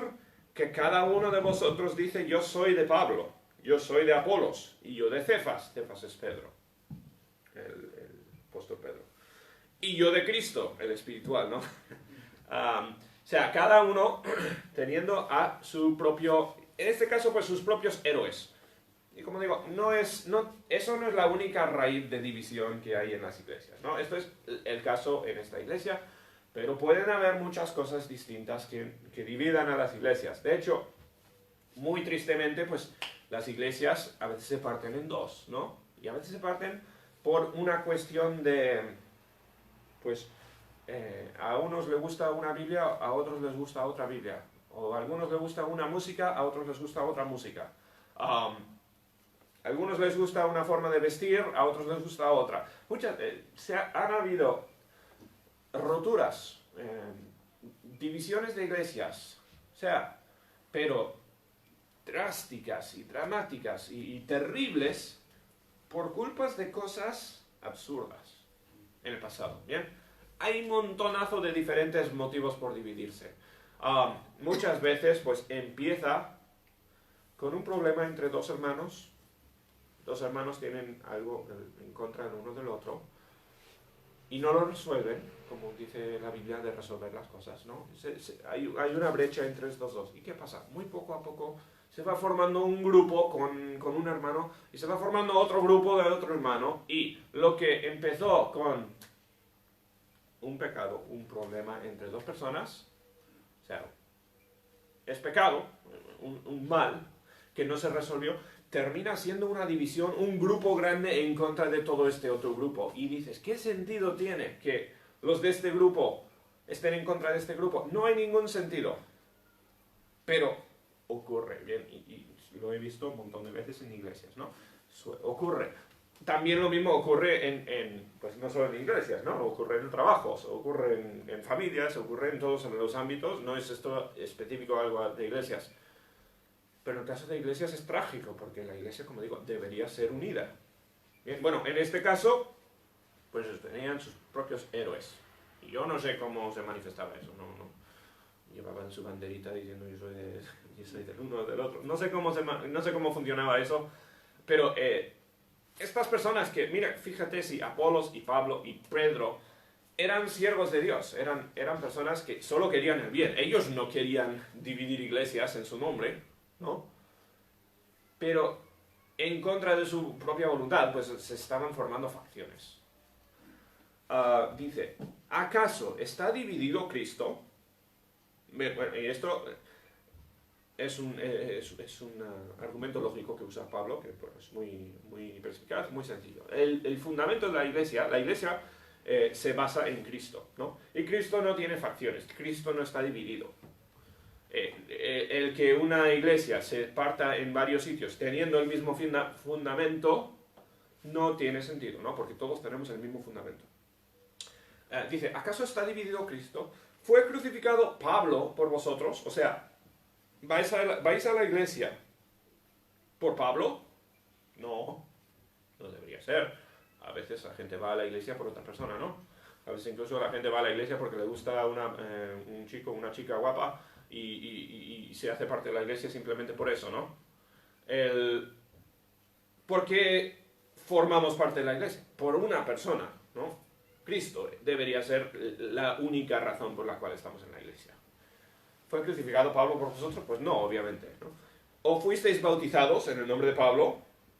Speaker 1: que cada uno de vosotros dice, yo soy de Pablo, yo soy de Apolos, y yo de Cefas. Cefas es Pedro, el apóstol Pedro. Y yo de Cristo, el espiritual, ¿no? O sea, cada uno teniendo a su propio, en este caso, pues sus propios héroes. Y como digo, eso no es la única raíz de división que hay en las iglesias, ¿no? Esto es el caso en esta iglesia, pero pueden haber muchas cosas distintas que dividan a las iglesias. De hecho, muy tristemente, pues las iglesias a veces se parten en dos, ¿no? Y a veces se parten por una cuestión de, pues, a unos les gusta una Biblia, a otros les gusta otra Biblia. O a algunos les gusta una música, a otros les gusta otra música. A algunos les gusta una forma de vestir, a otros les gusta otra. Han habido roturas, divisiones de iglesias, o sea, pero drásticas y dramáticas y terribles por culpas de cosas absurdas en el pasado, ¿bien? Hay un montonazo de diferentes motivos por dividirse. Muchas veces, pues, empieza con un problema entre dos hermanos. Dos hermanos tienen algo en contra el uno del otro y no lo resuelven, como dice la Biblia, de resolver las cosas, ¿no? Hay una brecha entre estos dos. ¿Y qué pasa? Muy poco a poco se va formando un grupo con un hermano y se va formando otro grupo de otro hermano, y lo que empezó con un pecado, un problema entre dos personas, o sea, es pecado, un mal que no se resolvió, termina siendo una división, un grupo grande en contra de todo este otro grupo. Y dices, ¿qué sentido tiene que los de este grupo estén en contra de este grupo? No hay ningún sentido. Pero ocurre, bien, y lo he visto un montón de veces en iglesias, ¿no? Ocurre. También lo mismo ocurre pues no solo en iglesias, ¿no? Ocurre en trabajos, ocurre en familias, ocurre en todos los ámbitos. No es esto específico algo de iglesias. Pero en el caso de iglesias es trágico, porque la iglesia, como digo, debería ser unida. Bien, bueno, en este caso, pues tenían sus propios héroes. Y yo no sé cómo se manifestaba eso, no llevaban su banderita diciendo yo soy del uno o del otro. No sé cómo funcionaba eso, pero estas personas que, mira, fíjate si Apolos y Pablo y Pedro eran siervos de Dios, eran personas que solo querían el bien. Ellos no querían dividir iglesias en su nombre, ¿no? Pero en contra de su propia voluntad, pues se estaban formando facciones. Dice, ¿Acaso está dividido Cristo? Bueno, y esto es un argumento lógico que usa Pablo, que pues, es muy perspicaz, muy sencillo. El fundamento de la iglesia se basa en Cristo, ¿no? Y Cristo no tiene facciones, Cristo no está dividido. El que una iglesia se parta en varios sitios teniendo el mismo fundamento no tiene sentido, ¿no? Porque todos tenemos el mismo fundamento. Dice, ¿acaso está dividido Cristo? ¿Fue crucificado Pablo por vosotros? O sea, ¿vais a la iglesia por Pablo? No, no debería ser. A veces la gente va a la iglesia por otra persona, ¿no? A veces incluso la gente va a la iglesia porque le gusta un chico, una chica guapa y se hace parte de la iglesia simplemente por eso, ¿no? ¿Por qué formamos parte de la iglesia? Por una persona, ¿no? Cristo debería ser la única razón por la cual estamos en la iglesia. ¿Fue crucificado Pablo por vosotros? Pues no, obviamente, ¿no? ¿O fuisteis bautizados en el nombre de Pablo?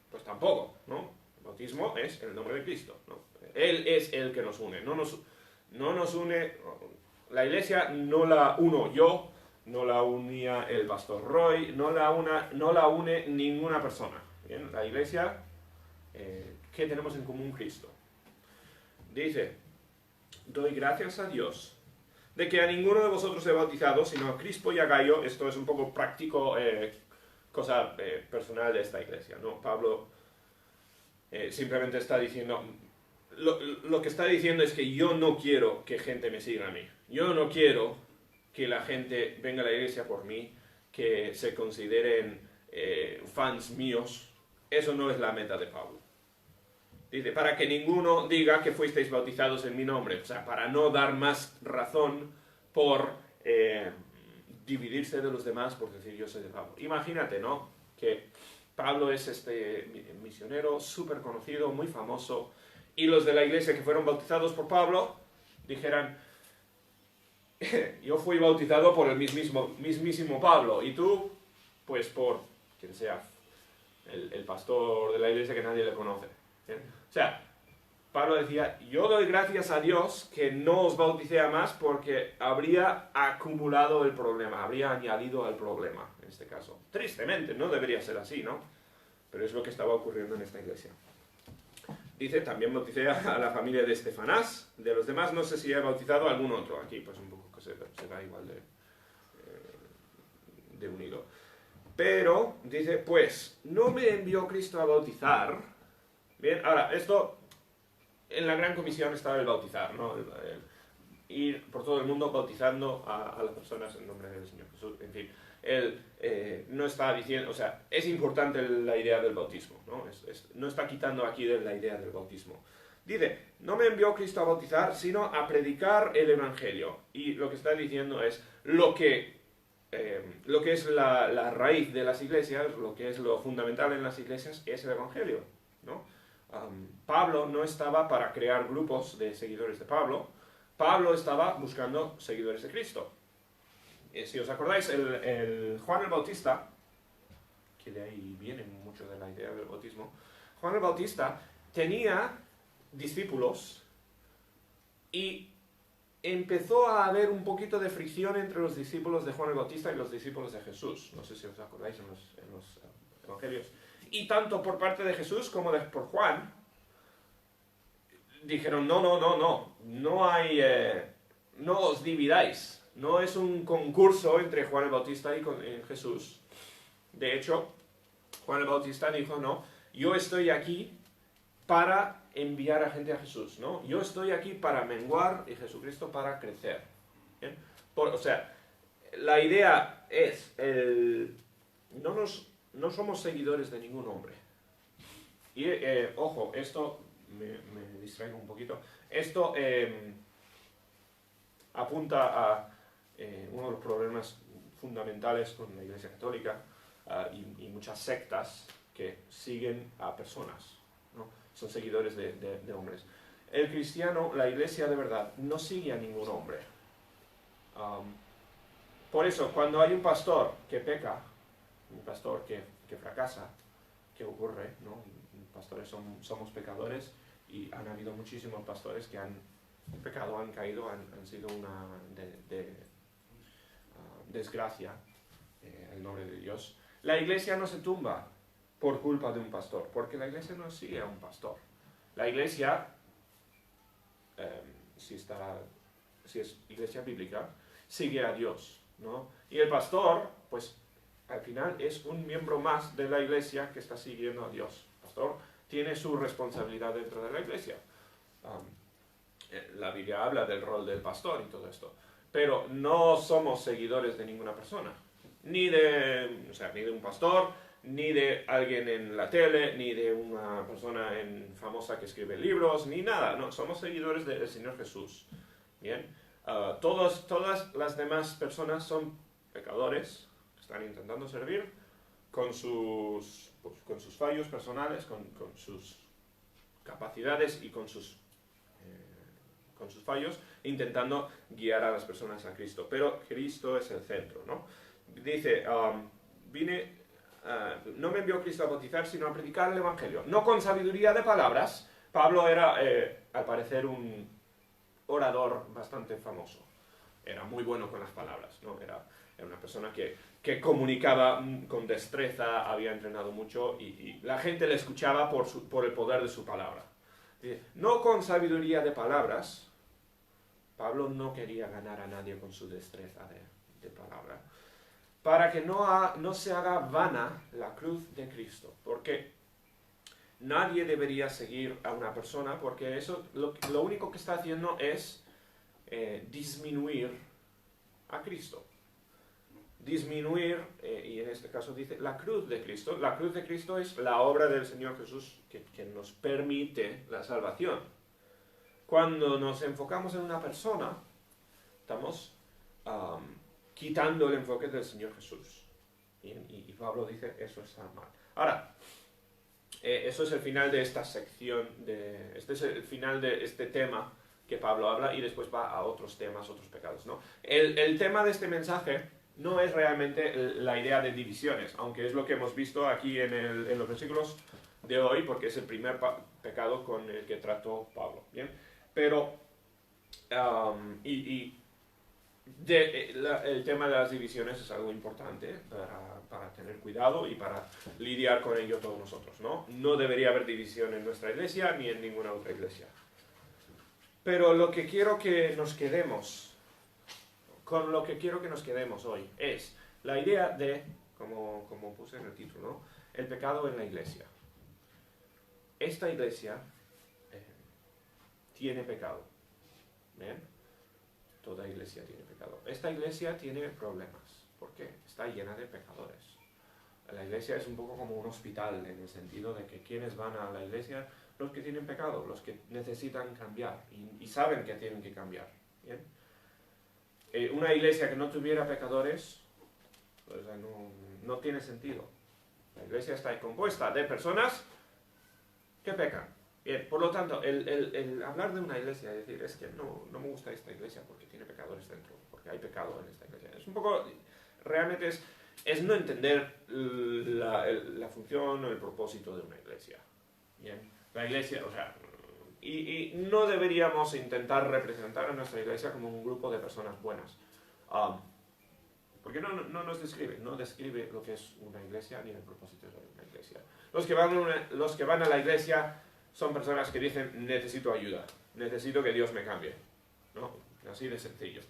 Speaker 1: Pues tampoco, ¿no? El bautismo es en el nombre de Cristo, ¿no? Él es el que nos une, no nos une, la iglesia no la uno yo, no la unía el pastor Roy, no la une ninguna persona. ¿Bien? La iglesia, ¿qué tenemos en común Cristo? Dice, doy gracias a Dios de que a ninguno de vosotros he bautizado, sino a Crispo y a Gayo. Esto es un poco práctico, cosa personal de esta iglesia, ¿no? Pablo simplemente está diciendo, lo que está diciendo es que yo no quiero que gente me siga a mí. Yo no quiero que la gente venga a la iglesia por mí, que se consideren fans míos. Eso no es la meta de Pablo. Dice, para que ninguno diga que fuisteis bautizados en mi nombre. O sea, para no dar más razón por dividirse de los demás por decir yo soy de Pablo. Imagínate, ¿no? Que Pablo es este misionero súper conocido, muy famoso, y los de la iglesia que fueron bautizados por Pablo dijeran, yo fui bautizado por el mismísimo Pablo, y tú, pues por quien sea, el pastor de la iglesia que nadie le conoce. ¿Bien? O sea, Pablo decía, yo doy gracias a Dios que no os bauticé a más porque habría acumulado el problema, habría añadido al problema, en este caso. Tristemente, no debería ser así, ¿no? Pero es lo que estaba ocurriendo en esta iglesia. Dice, también bauticé a la familia de Estefanás, de los demás no sé si he bautizado a algún otro. Aquí pues un poco que se da igual de unido. Pero, dice, pues, no me envió Cristo a bautizar. Bien, ahora, esto, en la Gran Comisión estaba el bautizar, ¿no? El ir por todo el mundo bautizando a las personas en nombre del Señor Jesús, en fin. Él no está diciendo, o sea, es importante la idea del bautismo, ¿no? No está quitando aquí de la idea del bautismo. Dice, no me envió Cristo a bautizar, sino a predicar el Evangelio. Y lo que está diciendo es lo que es la raíz de las iglesias, lo que es lo fundamental en las iglesias, es el Evangelio, ¿no? Pablo no estaba para crear grupos de seguidores de Pablo. Pablo estaba buscando seguidores de Cristo. Si os acordáis, el Juan el Bautista, que de ahí viene mucho de la idea del bautismo, Juan el Bautista tenía discípulos y empezó a haber un poquito de fricción entre los discípulos de Juan el Bautista y los discípulos de Jesús. No sé si os acordáis en los evangelios. Y tanto por parte de Jesús como por Juan, dijeron, no os dividáis. No es un concurso entre Juan el Bautista y Jesús. De hecho, Juan el Bautista dijo, no, yo estoy aquí para enviar a gente a Jesús, ¿no? Yo estoy aquí para menguar y Jesucristo para crecer. ¿Bien? O sea, la idea es, no somos seguidores de ningún hombre. Y, ojo, esto, me distraigo un poquito, esto apunta a uno de los problemas fundamentales con la Iglesia Católica y muchas sectas que siguen a personas, ¿no? Son seguidores de hombres. El cristiano, la Iglesia de verdad, no sigue a ningún hombre. Por eso, cuando hay un pastor que peca, un pastor que fracasa, ¿qué ocurre? ¿No? Pastores somos pecadores y han habido muchísimos pastores que han pecado, han caído, han sido una desgracia, el nombre de Dios. La iglesia no se tumba por culpa de un pastor, porque la iglesia no sigue a un pastor. La iglesia, si es iglesia bíblica, sigue a Dios, ¿no? Y el pastor, pues, al final es un miembro más de la iglesia que está siguiendo a Dios. El pastor tiene su responsabilidad dentro de la iglesia. La Biblia habla del rol del pastor y todo esto. Pero no somos seguidores de ninguna persona. Ni de un pastor, ni de alguien en la tele, ni de una persona famosa que escribe libros, ni nada. No, somos seguidores del Señor Jesús. Bien. Todas las demás personas son pecadores, están intentando servir con sus fallos personales, con sus capacidades y con sus fallos, intentando guiar a las personas a Cristo. Pero Cristo es el centro, ¿no? Dice, no me envió Cristo a bautizar, sino a predicar el Evangelio. No con sabiduría de palabras. Pablo era, al parecer, un orador bastante famoso. Era muy bueno con las palabras, ¿no? Era una persona que comunicaba con destreza, había entrenado mucho y la gente le escuchaba por el poder de su palabra. Dice, no con sabiduría de palabras. Pablo no quería ganar a nadie con su destreza de palabra. Para que no se haga vana la cruz de Cristo. Porque nadie debería seguir a una persona, porque eso lo único que está haciendo es disminuir a Cristo. Disminuir, y en este caso dice, la cruz de Cristo. La cruz de Cristo es la obra del Señor Jesús que nos permite la salvación. Cuando nos enfocamos en una persona, estamos quitando el enfoque del Señor Jesús. Y Pablo dice, eso está mal. Ahora, eso es el final de esta sección, este es el final de este tema que Pablo habla y después va a otros temas, otros pecados, ¿no? El tema de este mensaje no es realmente la idea de divisiones, aunque es lo que hemos visto aquí en los versículos de hoy, porque es el primer pecado con el que trató Pablo, ¿bien? Pero, el tema de las divisiones es algo importante para tener cuidado y para lidiar con ello todos nosotros, ¿no? No debería haber división en nuestra iglesia ni en ninguna otra iglesia. Pero lo que quiero que nos quedemos, con lo que quiero que nos quedemos hoy, es la idea de, como puse en el título, ¿no? El pecado en la iglesia. Esta iglesia tiene pecado. ¿Bien? Toda iglesia tiene pecado. Esta iglesia tiene problemas. ¿Por qué? Está llena de pecadores. La iglesia es un poco como un hospital, en el sentido de que quienes van a la iglesia, los que tienen pecado, los que necesitan cambiar y saben que tienen que cambiar. ¿Bien? Una iglesia que no tuviera pecadores, pues no tiene sentido. La iglesia está compuesta de personas que pecan. Bien, por lo tanto, el hablar de una iglesia, es decir, es que no me gusta esta iglesia porque tiene pecadores dentro, porque hay pecado en esta iglesia. Es un poco, realmente es no entender la función o el propósito de una iglesia. Bien, la iglesia, o sea, y no deberíamos intentar representar a nuestra iglesia como un grupo de personas buenas. Porque no nos describe, no describe lo que es una iglesia ni el propósito de una iglesia. Los que van a la iglesia son personas que dicen, necesito ayuda, necesito que Dios me cambie, ¿no? Así de sencillo.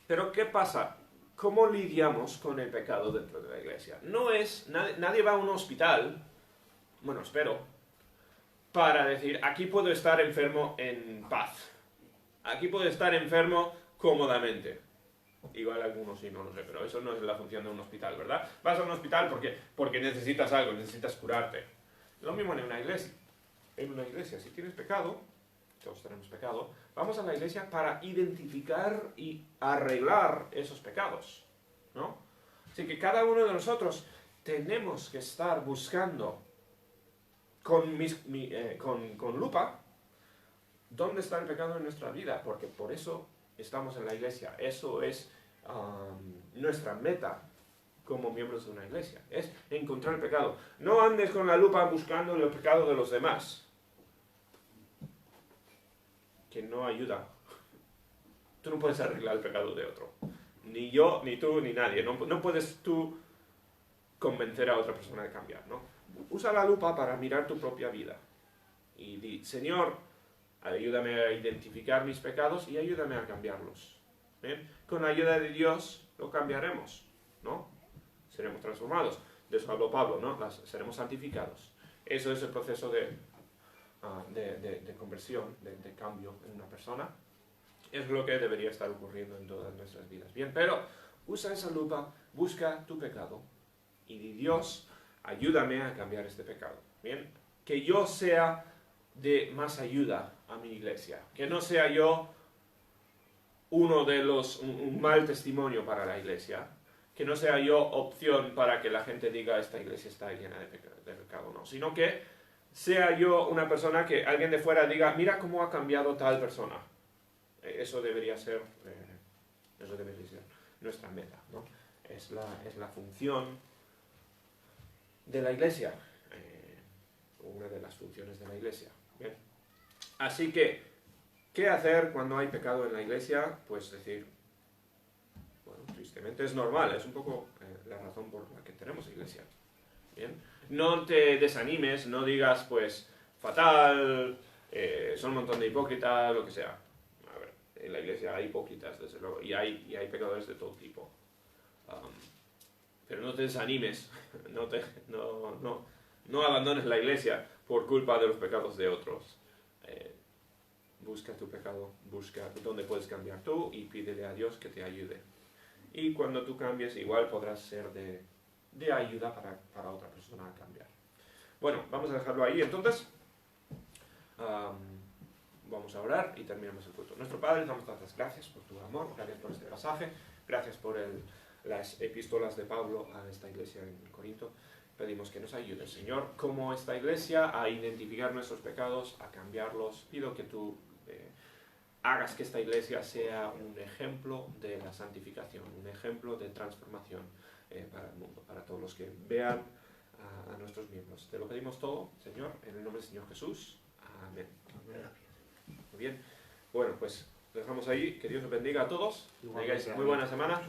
Speaker 1: Pero ¿qué pasa? ¿Cómo lidiamos con el pecado dentro de la iglesia? Nadie va a un hospital, bueno, espero, para decir, aquí puedo estar enfermo en paz. Aquí puedo estar enfermo cómodamente. Igual algunos sí, no lo sé, pero eso no es la función de un hospital, ¿verdad? Vas a un hospital porque necesitas algo, necesitas curarte. Lo mismo en una iglesia. En una iglesia, si tienes pecado, todos tenemos pecado, vamos a la iglesia para identificar y arreglar esos pecados, ¿no? Así que cada uno de nosotros tenemos que estar buscando con lupa dónde está el pecado en nuestra vida, porque por eso estamos en la iglesia. Eso es nuestra meta como miembros de una iglesia, es encontrar el pecado. No andes con la lupa buscando el pecado de los demás. que no ayuda. Tú no puedes arreglar el pecado de otro. Ni yo, ni tú, ni nadie. No puedes tú convencer a otra persona de cambiar, ¿no? Usa la lupa para mirar tu propia vida. Y di, Señor, ayúdame a identificar mis pecados y ayúdame a cambiarlos. ¿Bien? Con la ayuda de Dios lo cambiaremos, ¿no? Seremos transformados. De eso habló Pablo, ¿no? Seremos santificados. Eso es el proceso de conversión, de cambio en una persona. Es lo que debería estar ocurriendo en todas nuestras vidas. Bien, pero usa esa lupa, busca tu pecado y di, Dios, ayúdame a cambiar este pecado. Bien, que yo sea de más ayuda a mi iglesia, que no sea yo un mal testimonio para la iglesia, que no sea yo opción para que la gente diga esta iglesia está llena de pecado, no, sino que sea yo una persona que alguien de fuera diga, mira cómo ha cambiado tal persona. Eso debería ser nuestra meta, ¿no? Es la función de la iglesia, una de las funciones de la iglesia. Bien. Así que, ¿qué hacer cuando hay pecado en la iglesia? Pues decir, bueno, tristemente es normal, es un poco la razón por la que tenemos iglesia. Bien. No te desanimes, no digas, pues, fatal, son un montón de hipócritas, lo que sea. A ver, en la iglesia hay hipócritas, desde luego, y hay pecadores de todo tipo. Pero no te desanimes, no abandones la iglesia por culpa de los pecados de otros. Busca tu pecado, busca dónde puedes cambiar tú y pídele a Dios que te ayude. Y cuando tú cambies, igual podrás ser de ayuda para otra persona a cambiar. Bueno, vamos a dejarlo ahí. Entonces, vamos a orar y terminamos el culto. Nuestro Padre, damos tantas gracias por tu amor, gracias por este pasaje, gracias por las epístolas de Pablo a esta iglesia en Corinto. Pedimos que nos ayudes, Señor, como esta iglesia, a identificar nuestros pecados, a cambiarlos. Pido que tú hagas que esta iglesia sea un ejemplo de la santificación, un ejemplo de transformación para el mundo, para todos los que vean a nuestros miembros. Te lo pedimos todo, Señor, en el nombre del Señor Jesús. Amén. Muy bien. Bueno, pues lo dejamos ahí. Que Dios os bendiga a todos. Tengáis muy buena semana.